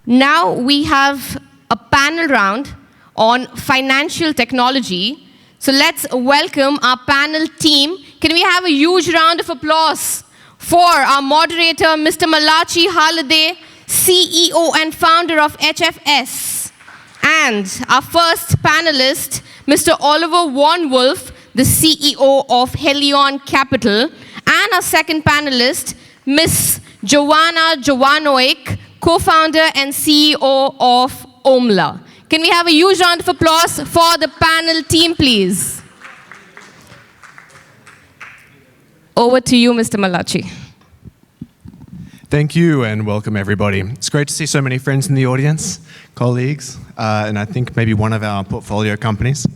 Now we have a panel round on financial technology. So let's welcome our panel team. Can we have a huge round of applause for our moderator, Mr. Malachi Halliday, CEO and founder of HFS, and our first panelist, Mr. Oliver Wolff, the CEO of Helion Capital, and our second panelist, Miss Jovanovic, co-founder and CEO of Omla. Can we have a huge round of applause for the panel team, please? Over to you, Mr. Malachi. Thank you and welcome everybody. It's great to see so many friends in the audience, colleagues, and I think maybe one of our portfolio companies.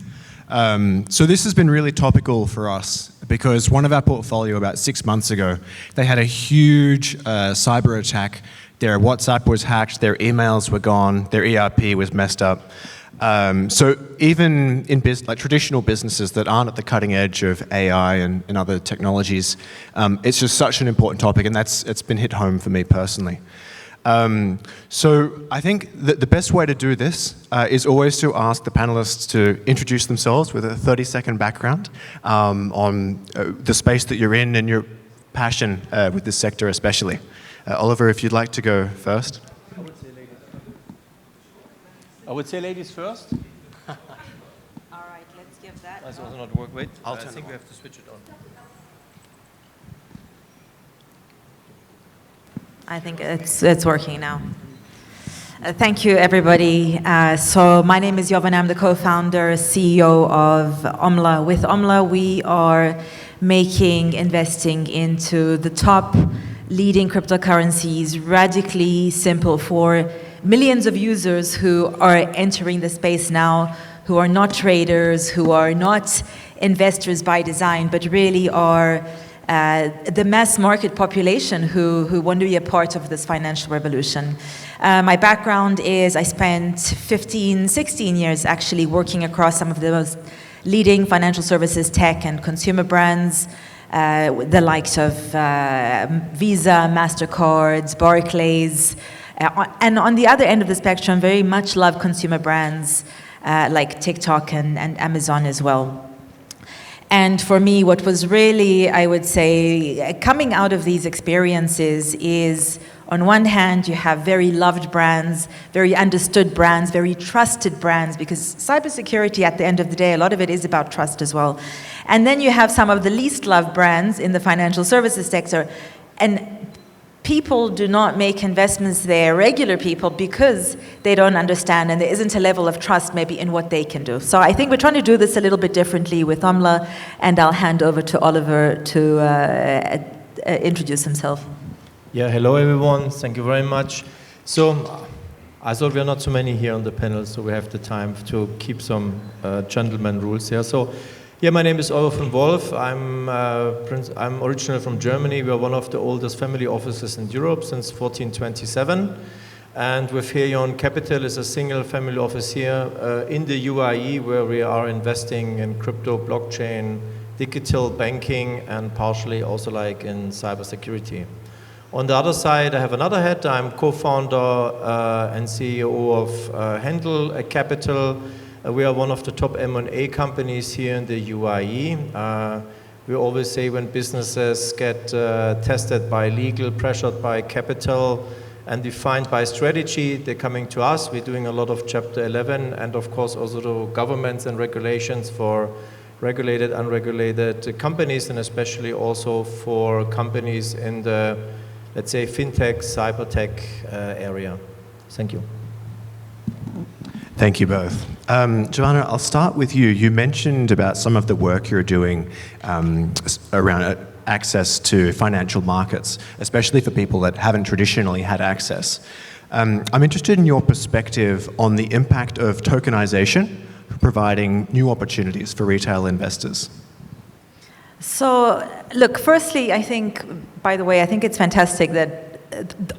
So this has been really topical for us because one of our portfolio about 6 months ago, they had a huge cyber attack. Their WhatsApp was hacked, their emails were gone, their ERP was messed up. So even in traditional businesses that aren't at the cutting edge of AI and other technologies, it's just such an important topic, and it's been hit home for me personally. So I think that the best way to do this is always to ask the panelists to introduce themselves with a 30-second background on the space that you're in and your passion with this sector especially. Oliver, if you'd like to go first. I would say ladies first. All right, let's give that. That's also not work. Wait, I think we have to switch it on. I think it's working now. Thank you, everybody. So my name is Jovana. I'm the co-founder, CEO of Omla. With Omla, we are making investing into the top leading cryptocurrencies radically simple for millions of users who are entering the space now, who are not traders, who are not investors by design, but really are the mass market population who want to be a part of this financial revolution. My background is I spent 15, 16 years actually working across some of the most leading financial services, tech and consumer brands, the likes of Visa, MasterCard, Barclays, and on the other end of the spectrum, very much love consumer brands like TikTok and Amazon as well. And for me, what was really, I would say, coming out of these experiences is, on one hand, you have very loved brands, very understood brands, very trusted brands, because cybersecurity, at the end of the day, a lot of it is about trust as well. And then you have some of the least loved brands in the financial services sector. And people do not make investments there, regular people, because they don't understand and there isn't a level of trust maybe in what they can do. So I think we're trying to do this a little bit differently with Omla, and I'll hand over to Oliver to introduce himself. Yeah, hello everyone, thank you very much. So I thought we are not so many here on the panel, so we have the time to keep some gentleman rules here. So yeah, my name is Oliver Wolff. I'm originally from Germany. We are one of the oldest family offices in Europe since 1427. And with Helion Capital is a single family office here in the UAE, where we are investing in crypto, blockchain, digital banking, and partially also like in cybersecurity. On the other side, I have another hat. I'm co-founder and CEO of Handle Capital. We are one of the top M&A companies here in the UAE. We always say when businesses get tested by legal, pressured by capital, and defined by strategy, they're coming to us. We're doing a lot of Chapter 11, and of course also the governments and regulations for regulated, unregulated companies, and especially also for companies in the, let's say, FinTech, Cybertech area. Thank you. Thank you both. Jovana, I'll start with you. You mentioned about some of the work you're doing around access to financial markets, especially for people that haven't traditionally had access. I'm interested in your perspective on the impact of tokenization providing new opportunities for retail investors. So, look, firstly, I think, by the way, I think it's fantastic that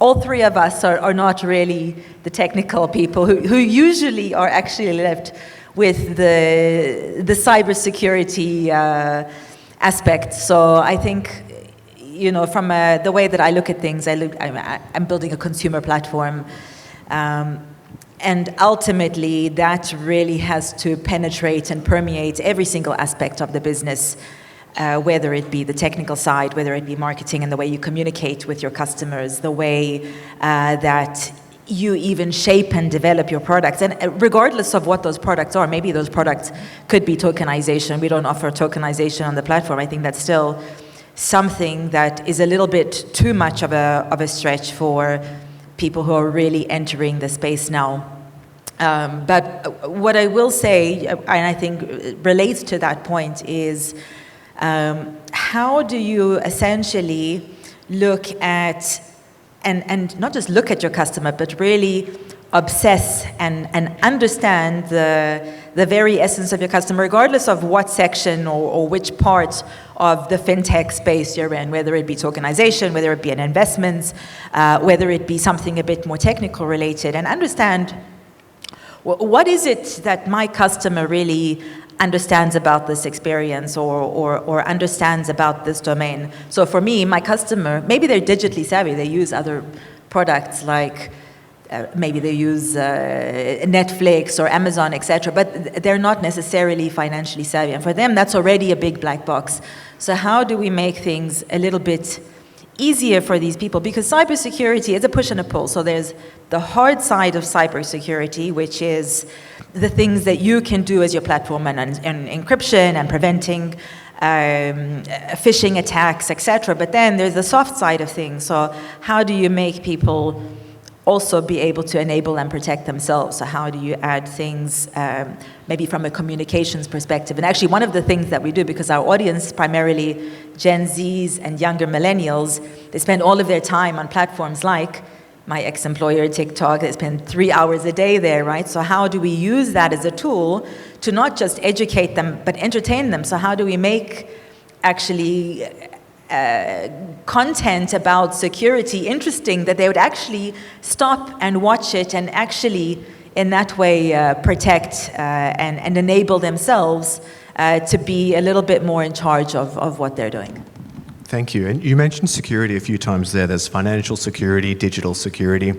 all three of us are not really the technical people who usually are actually left with the cybersecurity aspect. So I think, you know, from the way that I look at things, I'm building a consumer platform. And ultimately, that really has to penetrate and permeate every single aspect of the business, whether it be the technical side, whether it be marketing and the way you communicate with your customers, the way that you even shape and develop your products. And regardless of what those products are, maybe those products could be tokenization. We don't offer tokenization on the platform. I think that's still something that is a little bit too much of a stretch for people who are really entering the space now. But what I will say, and I think relates to that point, is how do you essentially look at, and not just look at your customer, but really obsess and understand the very essence of your customer, regardless of what section or which part of the fintech space you're in, whether it be tokenization, whether it be an investments, whether it be something a bit more technical related, and understand what is it that my customer really understands about this experience or understands about this domain. So for me, my customer, maybe they're digitally savvy, they use other products like maybe they use Netflix or Amazon, etc., but they're not necessarily financially savvy. And for them, that's already a big black box. So how do we make things a little bit easier for these people? Because cybersecurity is a push and a pull. So there's the hard side of cybersecurity, which is the things that you can do as your platform and encryption and preventing phishing attacks, etc. But then there's the soft side of things. So how do you make people also be able to enable and protect themselves? So how do you add things maybe from a communications perspective? And actually one of the things that we do, because our audience primarily Gen Zs and younger millennials, they spend all of their time on platforms like my ex-employer, TikTok. They spend 3 hours a day there, right? So how do we use that as a tool to not just educate them, but entertain them? So how do we make actually content about security interesting, that they would actually stop and watch it and actually in that way protect and enable themselves to be a little bit more in charge of what they're doing. Thank you. And you mentioned security a few times there. There's financial security, digital security,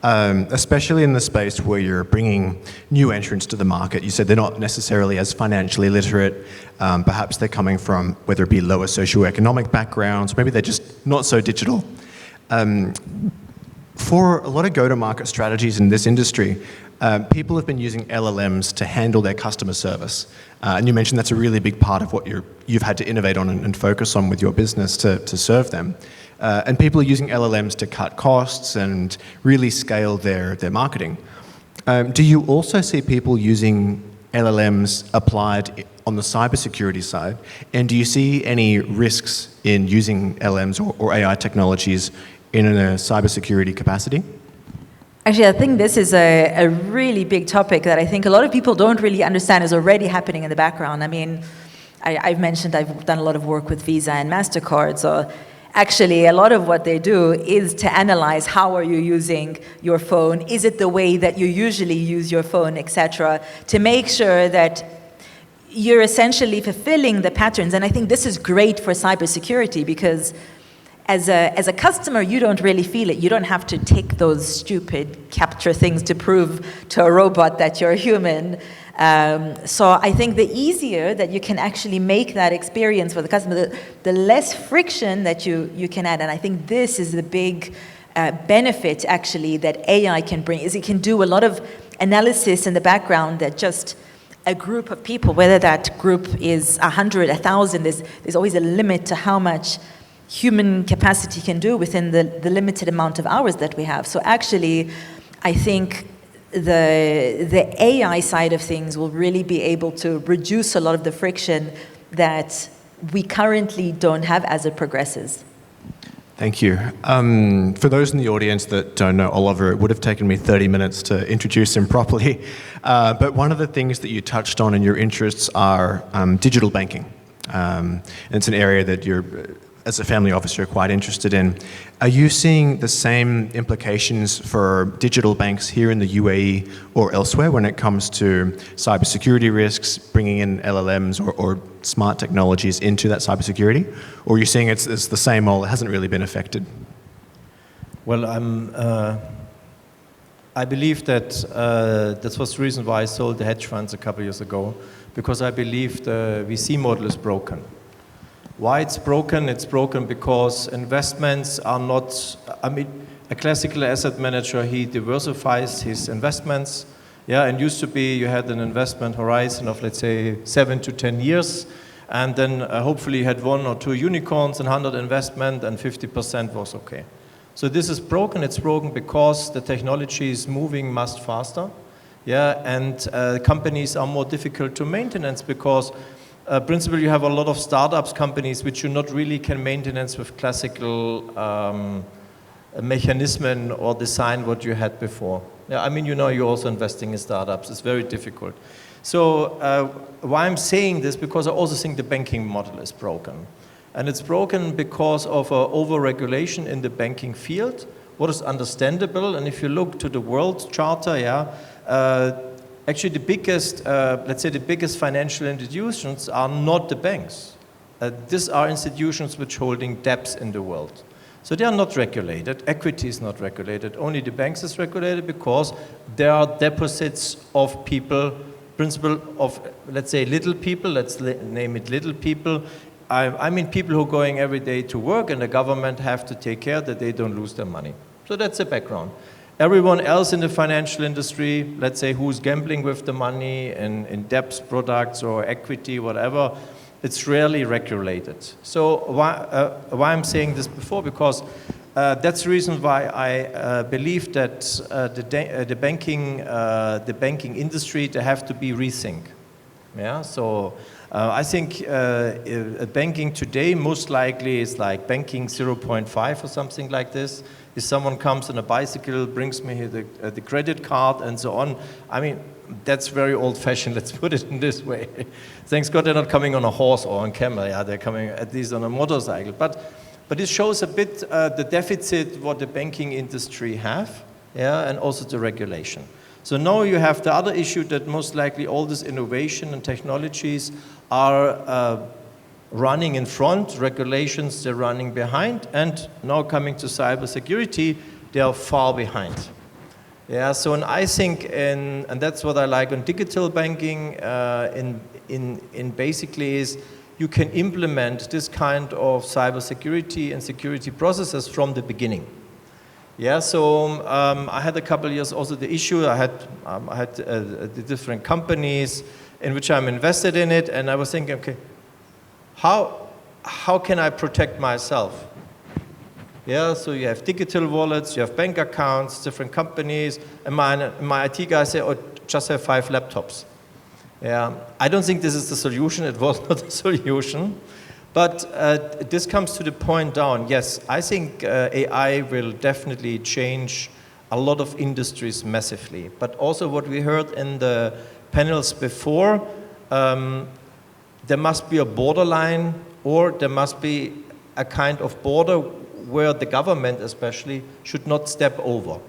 especially in the space where you're bringing new entrants to the market. You said they're not necessarily as financially literate. Perhaps they're coming from, whether it be lower socioeconomic backgrounds, maybe they're just not so digital. For a lot of go-to-market strategies in this industry, people have been using LLMs to handle their customer service. And you mentioned that's a really big part of what you've had to innovate on and focus on with your business to serve them. And people are using LLMs to cut costs and really scale their marketing. Do you also see people using LLMs applied on the cybersecurity side? And do you see any risks in using LLMs or AI technologies in a cybersecurity capacity? Actually, I think this is a really big topic that I think a lot of people don't really understand is already happening in the background. I mean, I've mentioned I've done a lot of work with Visa and MasterCard, so actually a lot of what they do is to analyze how are you using your phone, is it the way that you usually use your phone, etc., to make sure that you're essentially fulfilling the patterns. And I think this is great for cybersecurity because as a customer, you don't really feel it. You don't have to take those stupid capture things to prove to a robot that you're human. So I think the easier that you can actually make that experience for the customer, the less friction that you can add. And I think this is the big benefit actually that AI can bring, is it can do a lot of analysis in the background that just a group of people, whether that group is 100, 1,000, there's always a limit to how much human capacity can do within the limited amount of hours that we have. So actually, I think the AI side of things will really be able to reduce a lot of the friction that we currently don't have as it progresses. Thank you. For those in the audience that don't know Oliver, it would have taken me 30 minutes to introduce him properly. But one of the things that you touched on in your interests are digital banking. And it's an area that you're, as a family office, you're quite interested in. Are you seeing the same implications for digital banks here in the UAE or elsewhere when it comes to cybersecurity risks, bringing in LLMs or smart technologies into that cybersecurity? Or are you seeing it's the same old, it hasn't really been affected? Well, I believe that that was the reason why I sold the hedge funds a couple of years ago, because I believe the VC model is broken. Why it's broken? It's broken because investments are not, I mean, a classical asset manager, he diversifies his investments. Yeah, and used to be you had an investment horizon of, let's say, 7 to 10 years, and then hopefully you had 1 or 2 unicorns and 100 investment, and 50% was okay. So this is broken. It's broken because the technology is moving much faster. Yeah, and companies are more difficult to maintenance because, principally, you have a lot of startups companies which you not really can maintenance with classical mechanism or design what you had before. Yeah, I mean, you know, you're also investing in startups. It's very difficult. So why I'm saying this, because I also think the banking model is broken. And it's broken because of over-regulation in the banking field, what is understandable. And if you look to the World Charter, yeah, actually the biggest, let's say the biggest financial institutions are not the banks. These are institutions which holding debts in the world. So they are not regulated. Equity is not regulated. Only the banks is regulated because there are deposits of people, principle of, let's say, little people, let's name it little people. I mean people who are going every day to work, and the government have to take care that they don't lose their money. So that's the background. Everyone else in the financial industry, let's say who's gambling with the money in debt products or equity, whatever, it's rarely regulated. So why I'm saying this before, because that's the reason why I believe that the banking industry, they have to be rethink. Yeah, so I think banking today most likely is like banking 0.5 or something like this. If someone comes on a bicycle, brings me the credit card and so on, I mean, that's very old-fashioned, let's put it in this way. Thanks God they're not coming on a horse or on camel, yeah, they're coming at least on a motorcycle. But it shows a bit the deficit what the banking industry have, yeah, and also the regulation. So now you have the other issue that most likely all this innovation and technologies are running in front, regulations they're running behind, and now coming to cybersecurity, they are far behind. Yeah, so and I think, and that's what I like on digital banking, in basically is you can implement this kind of cybersecurity and security processes from the beginning. Yeah, so I had a couple of years also the issue. I had the different companies in which I'm invested in it, and I was thinking, okay, how can I protect myself? Yeah, so you have digital wallets, you have bank accounts, different companies, and my IT guy said, oh, just have 5 laptops. Yeah, I don't think this is the solution. It was not the solution. But this comes to the point down. Yes, I think AI will definitely change a lot of industries massively. But also what we heard in the panels before, there must be a borderline, or there must be a kind of border where the government especially should not step over.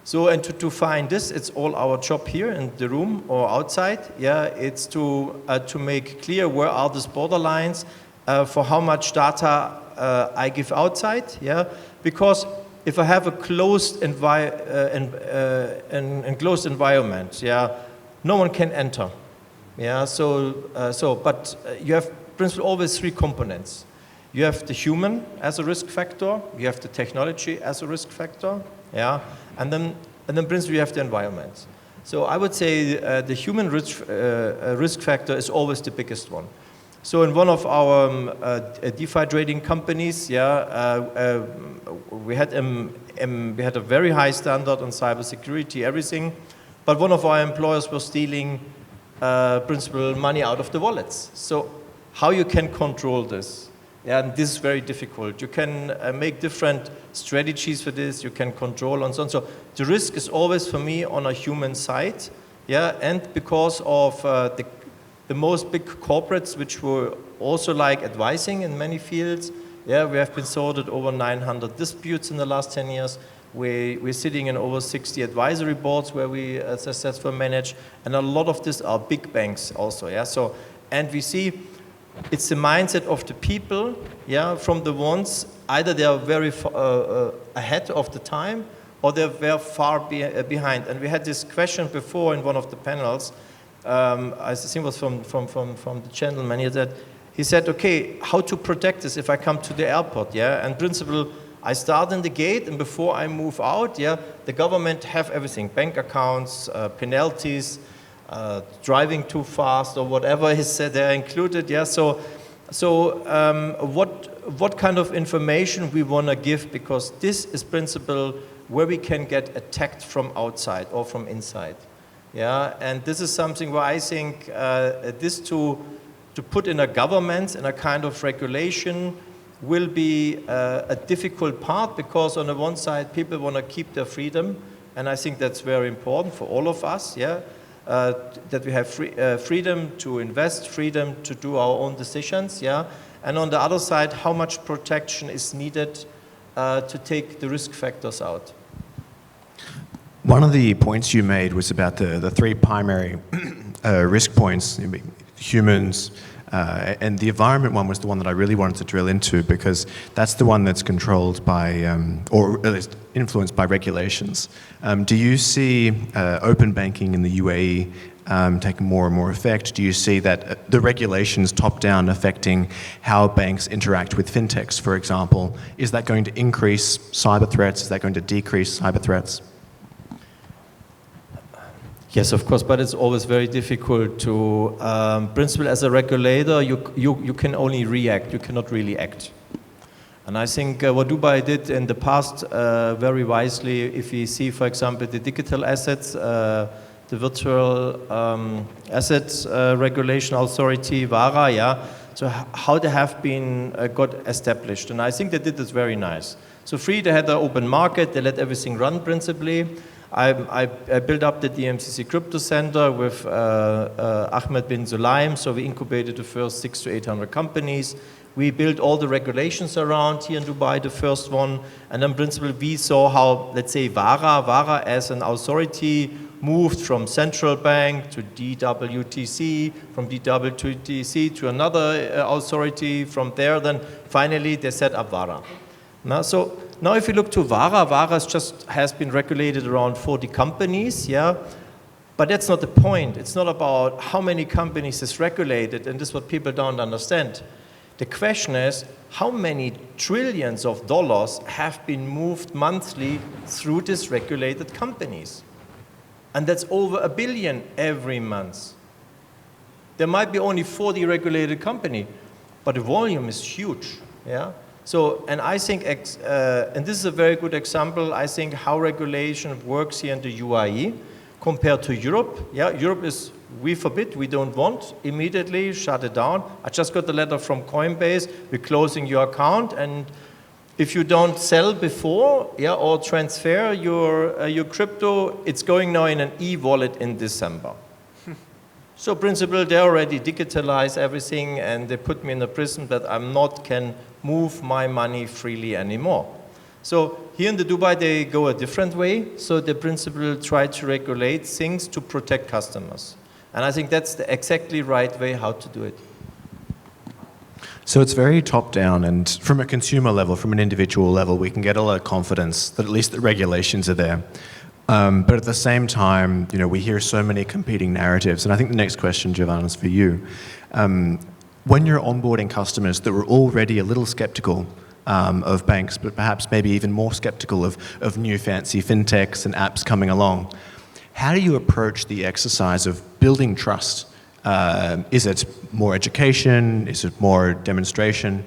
So, and to find this, it's all our job here in the room or outside. Yeah, it's to make clear where are these borderlines for how much data I give outside. Yeah, because if I have a closed enclosed environment, yeah, no one can enter. Yeah, but you have principally always 3 components. You have the human as a risk factor, you have the technology as a risk factor, yeah, and then principally you have the environment. So I would say the human risk factor is always the biggest one. So in one of our DeFi trading companies, yeah, we had a very high standard on cybersecurity, everything, but one of our employers was stealing principal money out of the wallets. So how you can control this? Yeah, and this is very difficult. You can make different strategies for this. You can control and so on. So the risk is always for me on a human side. Yeah, and because of the most big corporates, which were also like advising in many fields. Yeah, we have been sorted over 900 disputes in the last 10 years. We're sitting in over 60 advisory boards where we successfully manage, and a lot of these are big banks also. Yeah, so and we see. It's the mindset of the people, yeah, from the ones, either they are very ahead of the time, or they were far behind. And we had this question before in one of the panels, I think it was from the gentleman here, that he said, okay, how to protect this if I come to the airport, yeah? And principle, I start in the gate, and before I move out, yeah, the government have everything, bank accounts, penalties, driving too fast, or whatever is said they're included, yeah? So what kind of information we want to give, because this is principle where we can get attacked from outside or from inside. Yeah, and this is something where I think this to put in a government and a kind of regulation will be a difficult part, because on the one side people want to keep their freedom, and I think that's very important for all of us, yeah, that we have freedom to invest, freedom to do our own decisions, yeah, and on the other side, how much protection is needed to take the risk factors out. One of the points you made was about the three primary risk points, humans, and the environment one was the one that I really wanted to drill into, because that's the one that's controlled by, or at least influenced by regulations. Do you see open banking in the UAE taking more and more effect? Do you see that the regulations top-down affecting how banks interact with fintechs, for example? Is that going to increase cyber threats? Is that going to decrease cyber threats? Yes, of course, but it's always very difficult to, principle as a regulator, you can only react, you cannot really act. And I think what Dubai did in the past very wisely, if you see, for example, the digital assets, the virtual assets regulation authority, VARA, yeah, so how they have been got established. And I think they did this very nice. So free, they had an open market, they let everything run principally. I built up the DMCC Crypto Center with Ahmed bin Sulaim, so we incubated the first 600 to 800 companies. We built all the regulations around here in Dubai, the first one, and then principally we saw how, let's say, VARA as an authority moved from central bank to DWTC, from DWTC to another authority, from there then finally they set up VARA. Now if you look to VARA has been regulated around 40 companies, yeah, but that's not the point. It's not about how many companies is regulated, and this is what people don't understand. The question is, how many trillions of dollars have been moved monthly through these regulated companies? And that's over $1 billion every month. There might be only 40 regulated companies, but the volume is huge, yeah? So, and I think, and this is a very good example, I think how regulation works here in the UAE compared to Europe. Yeah, Europe is, we forbid, we don't want, immediately shut it down. I just got the letter from Coinbase, we're closing your account, and if you don't sell before, yeah, or transfer your crypto, it's going now in an e-wallet in December. So principle, they already digitalize everything, and they put me in a prison that can move my money freely anymore. So here in the Dubai, they go a different way. So the principle try to regulate things to protect customers. And I think that's the exactly right way how to do it. So it's very top-down, and from a consumer level, from an individual level, we can get a lot of confidence that at least the regulations are there. But at the same time, you know, we hear so many competing narratives, and I think the next question, Jovana, is for you. When you're onboarding customers that were already a little skeptical of banks, but perhaps maybe even more skeptical of new fancy fintechs and apps coming along, how do you approach the exercise of building trust? Is it more education? Is it more demonstration?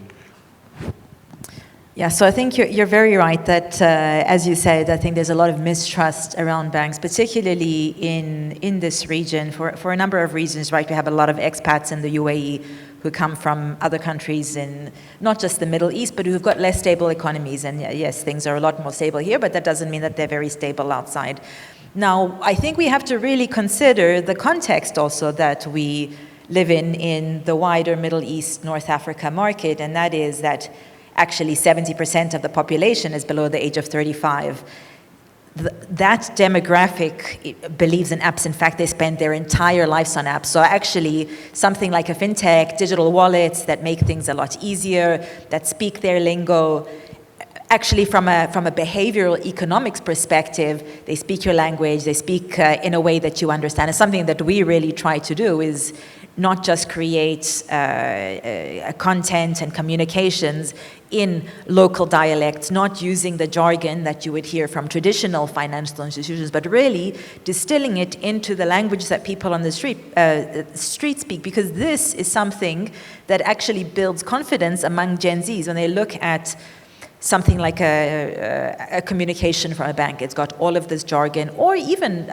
Yeah, so I think you're very right that, as you said, I think there's a lot of mistrust around banks, particularly in this region for a number of reasons, right? We have a lot of expats in the UAE who come from other countries in not just the Middle East, but who've got less stable economies. And yes, things are a lot more stable here, but that doesn't mean that they're very stable outside. Now, I think we have to really consider the context also that we live in the wider Middle East, North Africa market, and that is that actually 70% of the population is below the age of 35. That demographic believes in apps. In fact, they spend their entire lives on apps. So actually, something like a fintech, digital wallets that make things a lot easier, that speak their lingo, actually, from a behavioral economics perspective, they speak your language, they speak in a way that you understand. And something that we really try to do is not just create content and communications in local dialects, not using the jargon that you would hear from traditional financial institutions, but really distilling it into the language that people on the street speak, because this is something that actually builds confidence among Gen Zs when they look at something like a communication from a bank. It's got all of this jargon, or even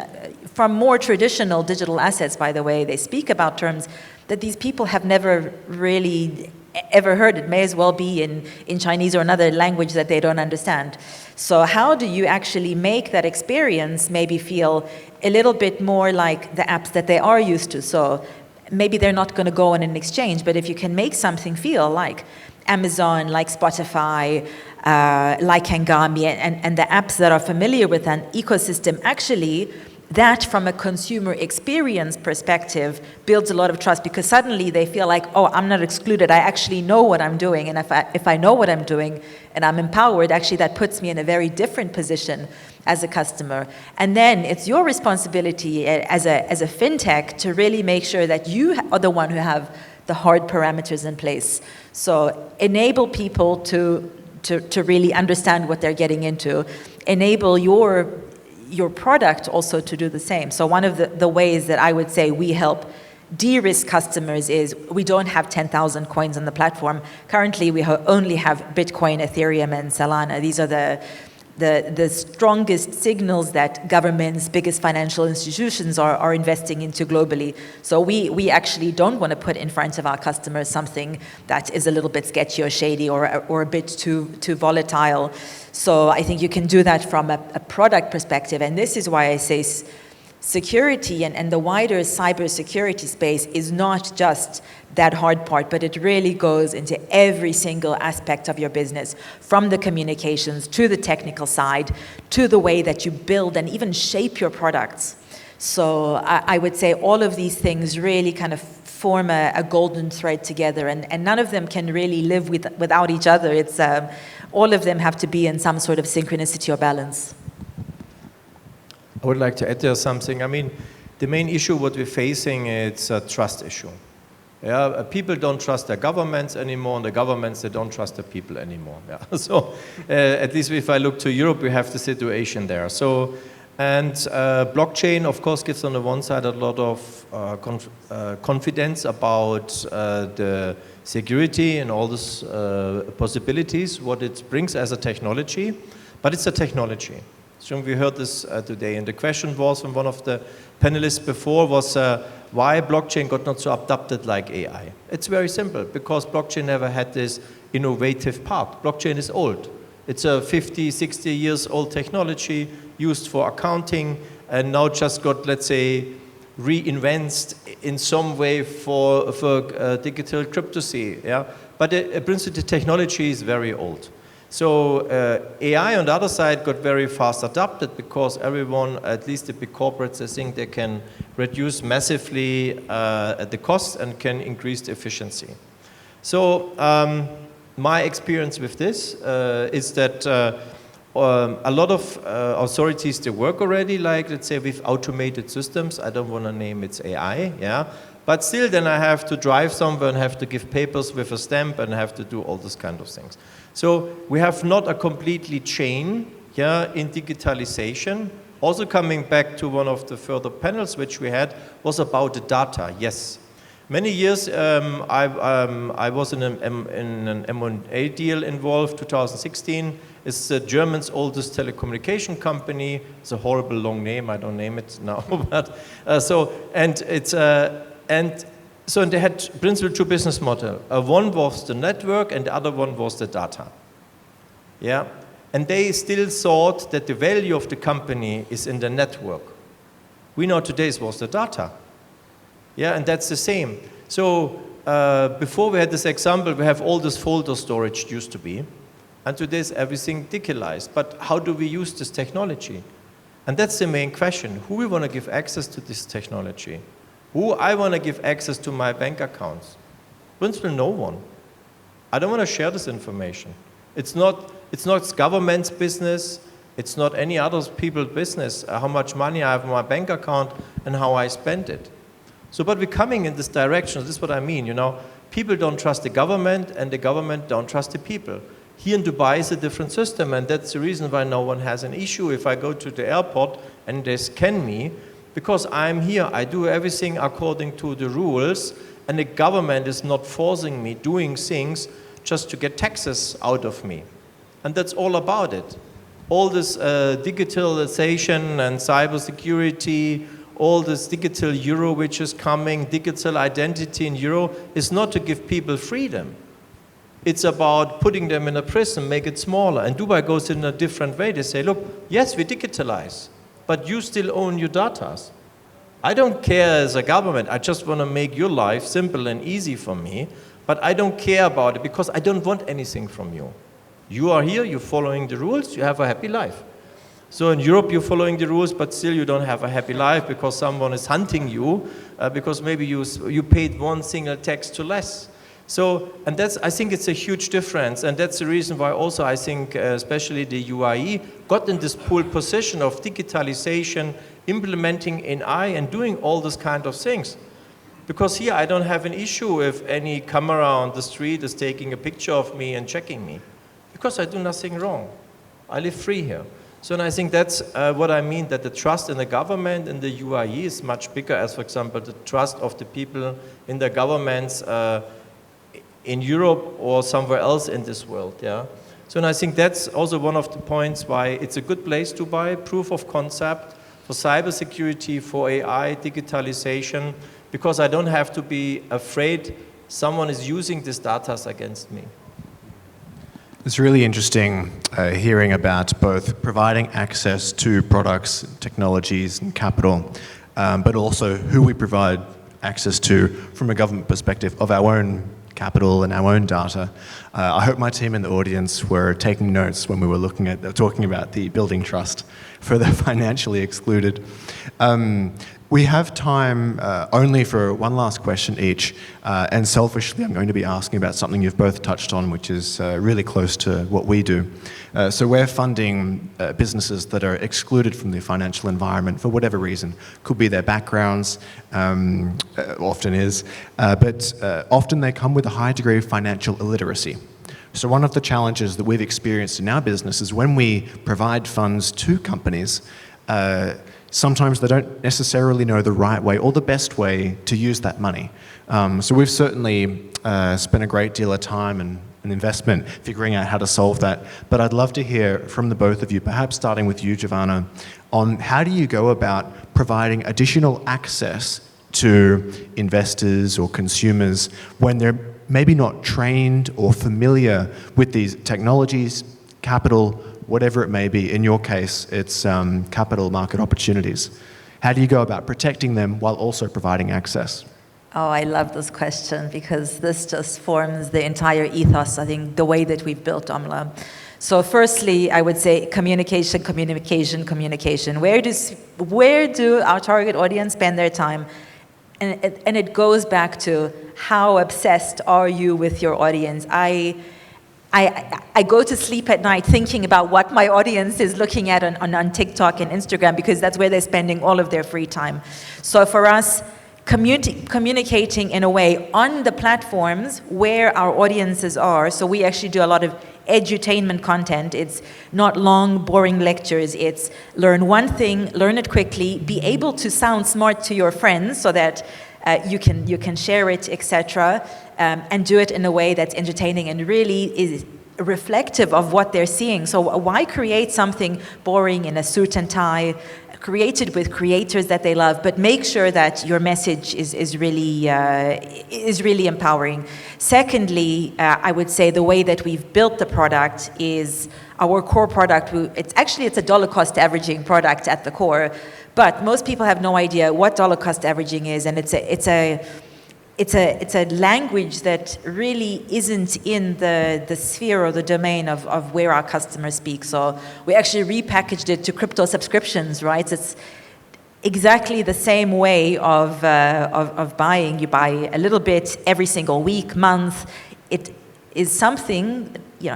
from more traditional digital assets, by the way, they speak about terms that these people have never really ever heard. It may as well be in Chinese or another language that they don't understand. So how do you actually make that experience maybe feel a little bit more like the apps that they are used to? So maybe they're not going to go on an exchange, but if you can make something feel like Amazon, like Spotify, like Hangami, and the apps that are familiar with an ecosystem, actually, that from a consumer experience perspective builds a lot of trust, because suddenly they feel like, oh, I'm not excluded, I actually know what I'm doing, and if I know what I'm doing and I'm empowered, actually that puts me in a very different position as a customer. And then it's your responsibility as a FinTech to really make sure that you are the one who have the hard parameters in place. So enable people to really understand what they're getting into. Enable your product also to do the same. So one of the ways that I would say we help de-risk customers is we don't have 10,000 coins on the platform. Currently, we only have Bitcoin, Ethereum, and Solana. These are the strongest signals that governments, biggest financial institutions are investing into globally. So we actually don't want to put in front of our customers something that is a little bit sketchy or shady or a bit too volatile. So I think you can do that from a product perspective. And this is why I say security and the wider cybersecurity space is not just that hard part, but it really goes into every single aspect of your business, from the communications to the technical side, to the way that you build and even shape your products. So I would say all of these things really kind of form a golden thread together, and none of them can really live without each other. It's all of them have to be in some sort of synchronicity or balance. I would like to add there something. I mean, the main issue what we're facing is a trust issue. Yeah, people don't trust their governments anymore, and the governments, they don't trust the people anymore. Yeah. So at least if I look to Europe, we have the situation there. So, and blockchain, of course, gives on the one side a lot of confidence about the security and all these possibilities, what it brings as a technology, but it's a technology. So we heard this today, and the question was from one of the panelists before was why blockchain got not so adopted like AI. It's very simple, because blockchain never had this innovative part. Blockchain is old. It's a 50, 60 years old technology used for accounting, and now just got, let's say, reinvented in some way for digital cryptography. Yeah? But principally the technology is very old. So AI on the other side got very fast adopted, because everyone, at least the big corporates, I think they can reduce massively the cost and can increase the efficiency. So my experience with this is that a lot of authorities, they work already, like, let's say, with automated systems. I don't want to name it's AI, yeah. But still, then I have to drive somewhere and have to give papers with a stamp and have to do all these kind of things. So we have not a completely chain, yeah, in digitalization. Also coming back to one of the further panels which we had was about the data, yes. Many years I was in an M&A deal involved, 2016. It's German's oldest telecommunication company. It's a horrible long name, I don't name it now. But, So they had principally two business models. One was the network and the other one was the data. Yeah? And they still thought that the value of the company is in the network. We know today's was the data. Yeah, and that's the same. So before we had this example, we have all this folder storage used to be. And today's everything digitalized. But how do we use this technology? And that's the main question. Who we want to give access to this technology? Who I want to give access to my bank accounts? Principally, no one. I don't want to share this information. It's not It's not government's business. It's not any other people's business, how much money I have in my bank account and how I spend it. So, but we're coming in this direction. This is what I mean, you know. People don't trust the government, and the government don't trust the people. Here in Dubai is a different system, and that's the reason why no one has an issue if I go to the airport and they scan me, because I'm here. I do everything according to the rules, and the government is not forcing me doing things just to get taxes out of me. And that's all about it. All this digitalization and cybersecurity, all this digital euro which is coming, digital identity in euro, is not to give people freedom. It's about putting them in a prison, make it smaller. And Dubai goes in a different way. They say, look, yes, we digitalize, but you still own your data. I don't care as a government. I just want to make your life simple and easy for me, but I don't care about it because I don't want anything from you. You are here, you're following the rules, you have a happy life. So in Europe, you're following the rules, but still you don't have a happy life because someone is hunting you, because maybe you paid one single tax too less. So, and that's, I think it's a huge difference, and that's the reason why also I think, especially the UAE, got in this pole position of digitalization, implementing AI, and doing all these kind of things. Because here I don't have an issue if any camera on the street is taking a picture of me and checking me. Because I do nothing wrong. I live free here. So and I think that's what I mean, that the trust in the government in the UAE is much bigger as, for example, the trust of the people in the governments in Europe or somewhere else in this world. Yeah. So and I think that's also one of the points why it's a good place to buy, proof of concept for cybersecurity, for AI, digitalization, because I don't have to be afraid someone is using these data against me. It's really interesting hearing about both providing access to products, technologies, and capital, but also who we provide access to from a government perspective of our own capital and our own data. I hope my team in the audience were taking notes when we were talking about the building trust for the financially excluded. We have time only for one last question each, and selfishly I'm going to be asking about something you've both touched on, which is really close to what we do. So we're funding businesses that are excluded from the financial environment for whatever reason. Could be their backgrounds, often is, but often they come with a high degree of financial illiteracy. So one of the challenges that we've experienced in our business is when we provide funds to companies, sometimes they don't necessarily know the right way or the best way to use that money. So we've certainly spent a great deal of time and investment figuring out how to solve that. But I'd love to hear from the both of you, perhaps starting with you, Jovana, on how do you go about providing additional access to investors or consumers when they're maybe not trained or familiar with these technologies, capital, whatever it may be. In your case, it's capital market opportunities. How do you go about protecting them while also providing access? Oh, I love this question because this just forms the entire ethos, I think, the way that we've built Omla. So firstly, I would say communication. Where do our target audience spend their time? And it goes back to how obsessed are you with your audience? I go to sleep at night thinking about what my audience is looking at on TikTok and Instagram because that's where they're spending all of their free time. So for us, communicating in a way on the platforms where our audiences are. So we actually do a lot of edutainment content. It's not long, boring lectures. It's learn one thing, learn it quickly, be able to sound smart to your friends so that you can share it, etc., and do it in a way that's entertaining and really is reflective of what they're seeing. So why create something boring in a suit and tie, created with creators that they love, but make sure that your message is really empowering. Secondly, I would say the way that we've built the product is our core product. It's a dollar cost averaging product at the core, but most people have no idea what dollar cost averaging is, and it's a language that really isn't in the sphere or the domain of where our customers speak. So we actually repackaged it to crypto subscriptions, right? It's exactly the same way of buying. You buy a little bit every single week, month. is something,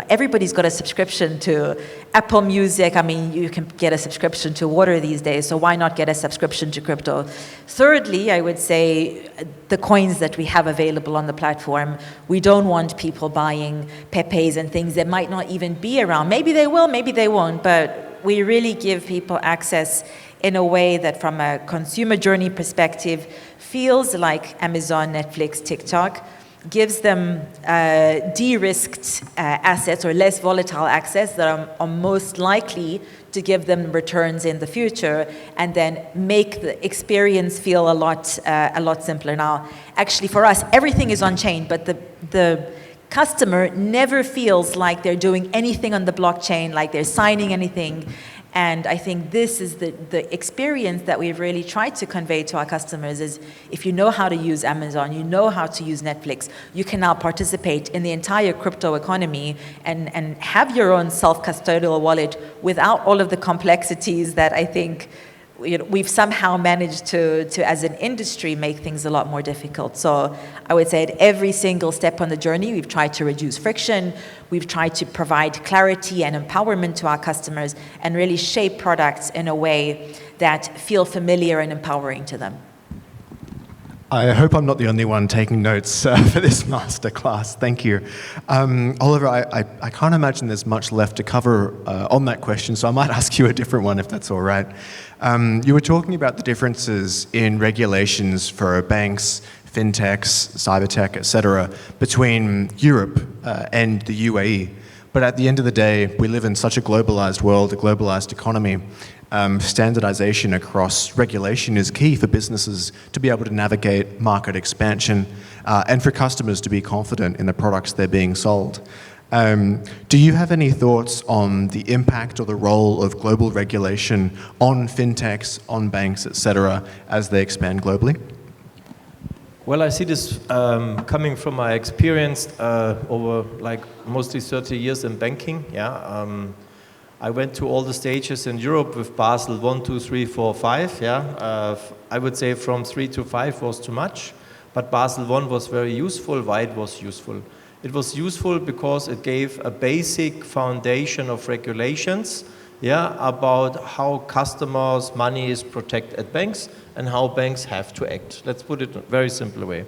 everybody's got a subscription to Apple Music. I mean, you can get a subscription to water these days, so why not get a subscription to crypto? Thirdly, I would say the coins that we have available on the platform, we don't want people buying Pepes and things that might not even be around. Maybe they will, maybe they won't, but we really give people access in a way that from a consumer journey perspective feels like Amazon, Netflix, TikTok, gives them de-risked assets or less volatile assets that are most likely to give them returns in the future, and then make the experience feel a lot simpler. Now, actually for us, everything is on chain, but the customer never feels like they're doing anything on the blockchain, like they're signing anything. And I think this is the experience that we've really tried to convey to our customers is if you know how to use Amazon, you know how to use Netflix, you can now participate in the entire crypto economy and have your own self-custodial wallet without all of the complexities that I think we've somehow managed to, as an industry, make things a lot more difficult. So I would say at every single step on the journey, we've tried to reduce friction, we've tried to provide clarity and empowerment to our customers, and really shape products in a way that feel familiar and empowering to them. I hope I'm not the only one taking notes for this masterclass. Thank you. Oliver, I can't imagine there's much left to cover on that question, so I might ask you a different one if that's all right. You were talking about the differences in regulations for banks, FinTechs, Cybertech, etc., between Europe and the UAE. But at the end of the day, we live in such a globalized world, a globalized economy. Standardization across regulation is key for businesses to be able to navigate market expansion and for customers to be confident in the products they're being sold. Do you have any thoughts on the impact or the role of global regulation on fintechs, on banks, etc., as they expand globally? Well, I see this coming from my experience over like mostly 30 years in banking. I went to all the stages in Europe with Basel 1, 2, 3, 4, 5. I would say from 3 to 5 was too much, but Basel 1 was very useful. Why it was useful? It was useful because it gave a basic foundation of regulations about how customers' money is protected at banks and how banks have to act. Let's put it in a very simple way.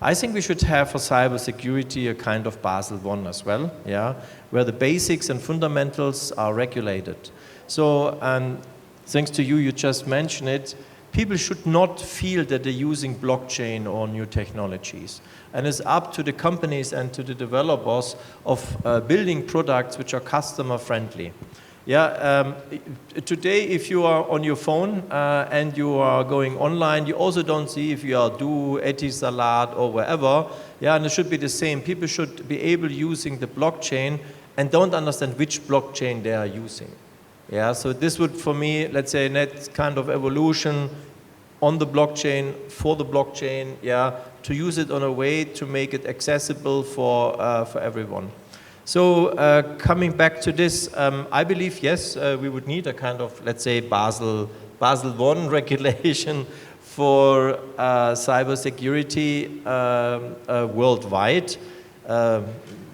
I think we should have for cybersecurity a kind of Basel I as well, where the basics and fundamentals are regulated. So, thanks to you, you just mentioned it, people should not feel that they're using blockchain or new technologies. And it's up to the companies and to the developers of building products which are customer friendly. Today, if you are on your phone and you are going online, you also don't see if you are Etisalat or wherever. And it should be the same. People should be able using the blockchain and don't understand which blockchain they are using. So this would, for me, let's say, net kind of evolution on the blockchain, for the blockchain, to use it on a way to make it accessible for everyone. So coming back to this, I believe, yes, we would need a kind of, let's say, Basel I regulation for cybersecurity worldwide.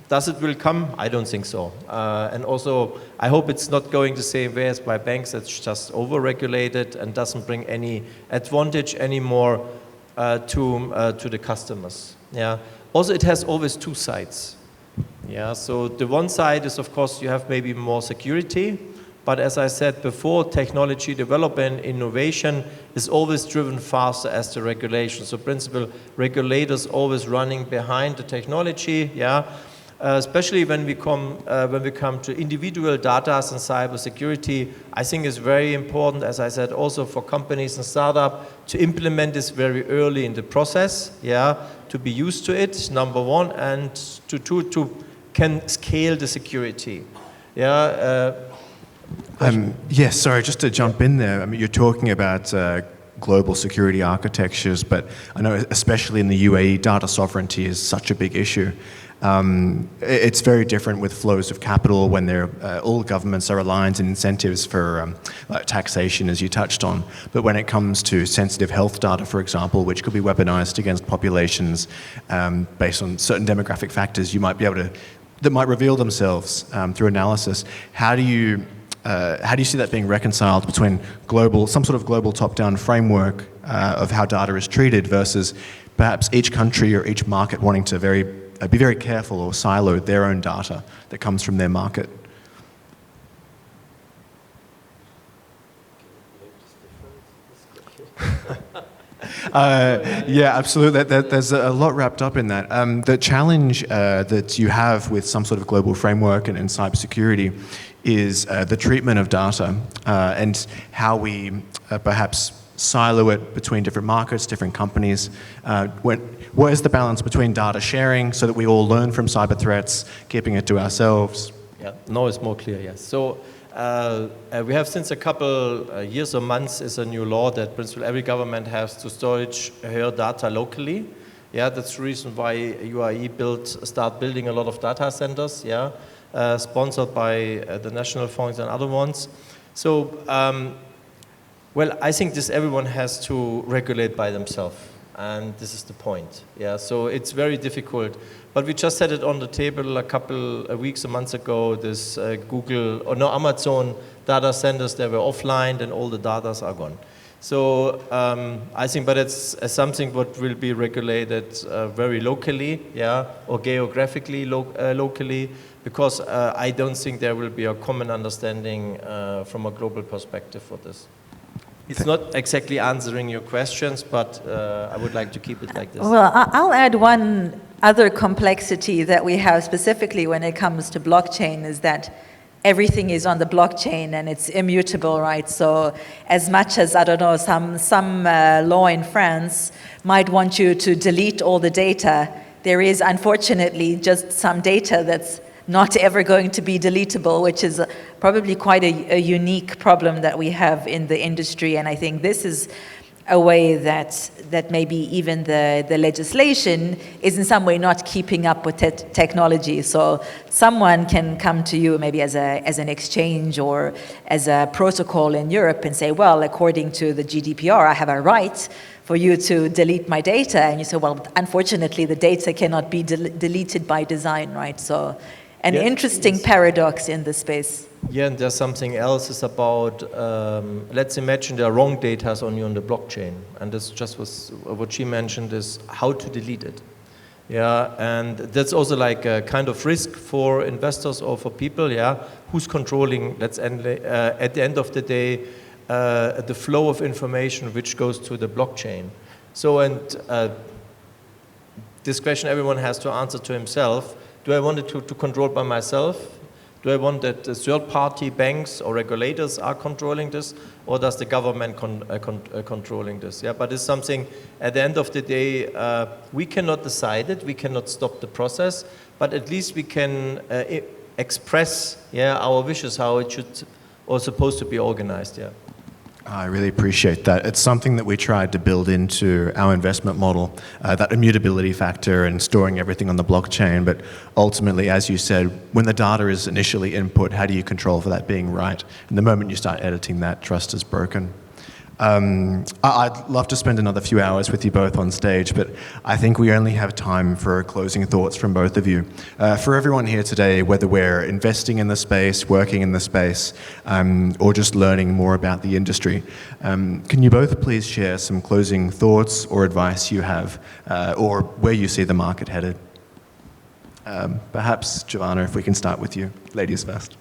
Does it will come? I don't think so. And also, I hope it's not going the same way as by banks. It's just over-regulated and doesn't bring any advantage anymore to the customers. Also, it has always two sides. So the one side is, of course, you have maybe more security, but as I said before, technology development, innovation is always driven faster as the regulation. So principal regulators always running behind the technology, especially when we come to individual data and cybersecurity. I think it's very important, as I said, also for companies and startups to implement this very early in the process, to be used to it, number one, and to can scale the security. Yes, sorry, just to jump in there. I mean, you're talking about global security architectures, but I know especially in the UAE, data sovereignty is such a big issue. It's very different with flows of capital when all governments are aligned in incentives for like taxation, as you touched on. But when it comes to sensitive health data, for example, which could be weaponized against populations based on certain demographic factors, you might be able to that might reveal themselves through analysis. How do you see that being reconciled between some sort of global top-down framework of how data is treated versus perhaps each country or each market wanting to be very careful or silo their own data that comes from their market? Yeah, absolutely. There's a lot wrapped up in that. The challenge that you have with some sort of global framework and in cybersecurity is the treatment of data and how we perhaps silo it between different markets, different companies. Where's the balance between data sharing so that we all learn from cyber threats, keeping it to ourselves? Yeah, now it's more clear, yes. So we have since a couple years or months is a new law that principally every government has to storage her data locally. Yeah, that's the reason why UAE start building a lot of data centers, yeah, sponsored by the national funds and other ones. So, well, I think everyone has to regulate by themselves, and this is the point. Yeah, so it's very difficult. But we just had it on the table a couple of weeks or months ago. This Amazon data centers, they were offline, and all the data are gone. So I think, but it's something what will be regulated very locally, yeah, or geographically locally, because I don't think there will be a common understanding from a global perspective for this. It's not exactly answering your questions, but I would like to keep it like this. Well, I'll add one other complexity that we have specifically when it comes to blockchain is that everything is on the blockchain and it's immutable, right? So as much as, I don't know, some law in France might want you to delete all the data, there is unfortunately just some data that's not ever going to be deletable, which is probably quite a unique problem that we have in the industry. And I think this is a way that maybe even the legislation is in some way not keeping up with technology. So someone can come to you maybe as an exchange or as a protocol in Europe and say, well, according to the GDPR, I have a right for you to delete my data. And you say, well, unfortunately, the data cannot be deleted by design, right? So an interesting paradox in the space. Yeah, and there's something else is about, let's imagine there are wrong data on you on the blockchain. And this just was what she mentioned is how to delete it. Yeah, and that's also like a kind of risk for investors or for people, yeah, who's controlling, at the end of the day, the flow of information which goes to the blockchain. So, and this question everyone has to answer to himself. Do I want it to control by myself? Do I want that the third-party banks or regulators are controlling this, or does the government controlling this? Yeah, but it's something, at the end of the day, we cannot decide it, we cannot stop the process, but at least we can express, yeah, our wishes, how it should or supposed to be organized, yeah. I really appreciate that. It's something that we tried to build into our investment model, that immutability factor and storing everything on the blockchain. But ultimately, as you said, when the data is initially input, how do you control for that being right? And the moment you start editing that, trust is broken. I'd love to spend another few hours with you both on stage, but I think we only have time for closing thoughts from both of you. For everyone here today, whether we're investing in the space, working in the space, or just learning more about the industry, can you both please share some closing thoughts or advice you have, or where you see the market headed? Perhaps, Jovana, if we can start with you. Ladies first.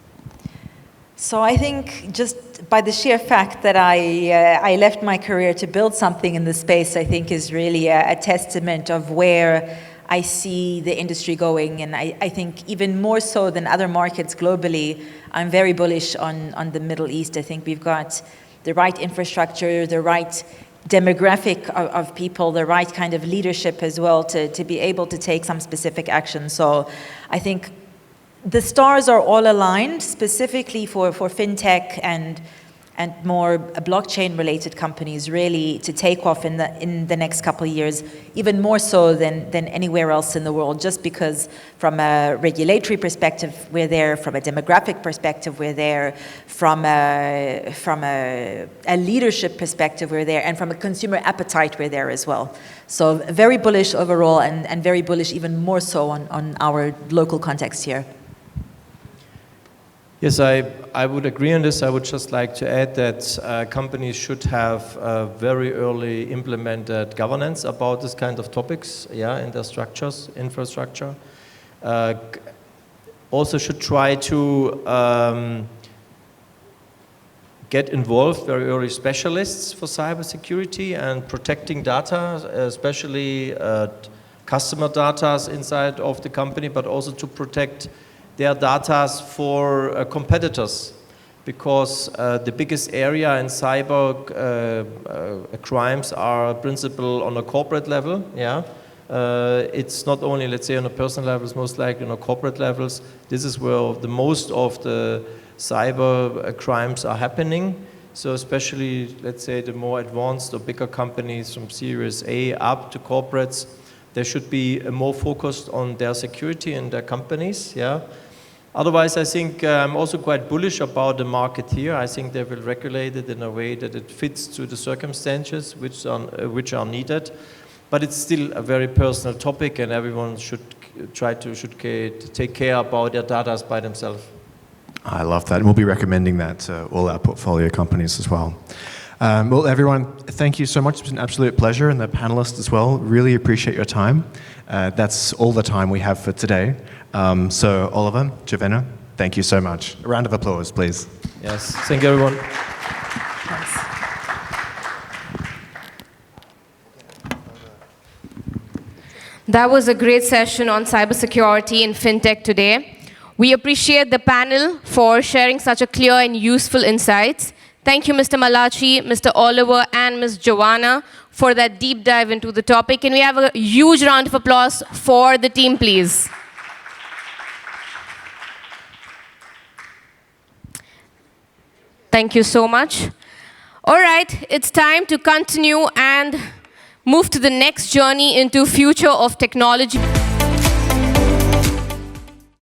So I think just by the sheer fact that I left my career to build something in the space, I think is really a testament of where I see the industry going. And I think even more so than other markets globally, I'm very bullish on the Middle East. I think we've got the right infrastructure, the right demographic of people, the right kind of leadership as well to be able to take some specific action. So I think the stars are all aligned specifically for FinTech and and more blockchain-related companies really to take off in the next couple of years, even more so than anywhere else in the world, just because from a regulatory perspective, we're there, from a demographic perspective, we're there, from a leadership perspective, we're there, and from a consumer appetite, we're there as well. So very bullish overall, and very bullish even more so on our local context here. Yes, I would agree on this. I would just like to add that companies should have very early implemented governance about this kind of topics, in their structures, infrastructure. Also should try to get involved very early specialists for cybersecurity and protecting data, especially customer data inside of the company, but also to protect their data for competitors, because the biggest area in cyber crimes are principal on a corporate level. It's not only, let's say, on a personal level, it's most likely on a corporate levels. This is where the most of the cyber crimes are happening. So especially, let's say, the more advanced or bigger companies from Series A up to corporates, they should be more focused on their security in their companies. Otherwise, I think I'm also quite bullish about the market here. I think they will regulate it in a way that it fits to the circumstances which are needed. But it's still a very personal topic, and everyone should take care about their data by themselves. I love that, and we'll be recommending that to all our portfolio companies as well. Well, everyone, thank you so much. It's been an absolute pleasure, and the panelists as well. Really appreciate your time. That's all the time we have for today. So, Oliver, Jovana, thank you so much. A round of applause, please. Yes, thank you, everyone. Thanks. That was a great session on cybersecurity in FinTech today. We appreciate the panel for sharing such a clear and useful insights. Thank you, Mr. Malachi, Mr. Oliver, and Ms. Jovana for that deep dive into the topic. Can we have a huge round of applause for the team, please? Thank you so much. All right, it's time to continue and move to the next journey into future of technology.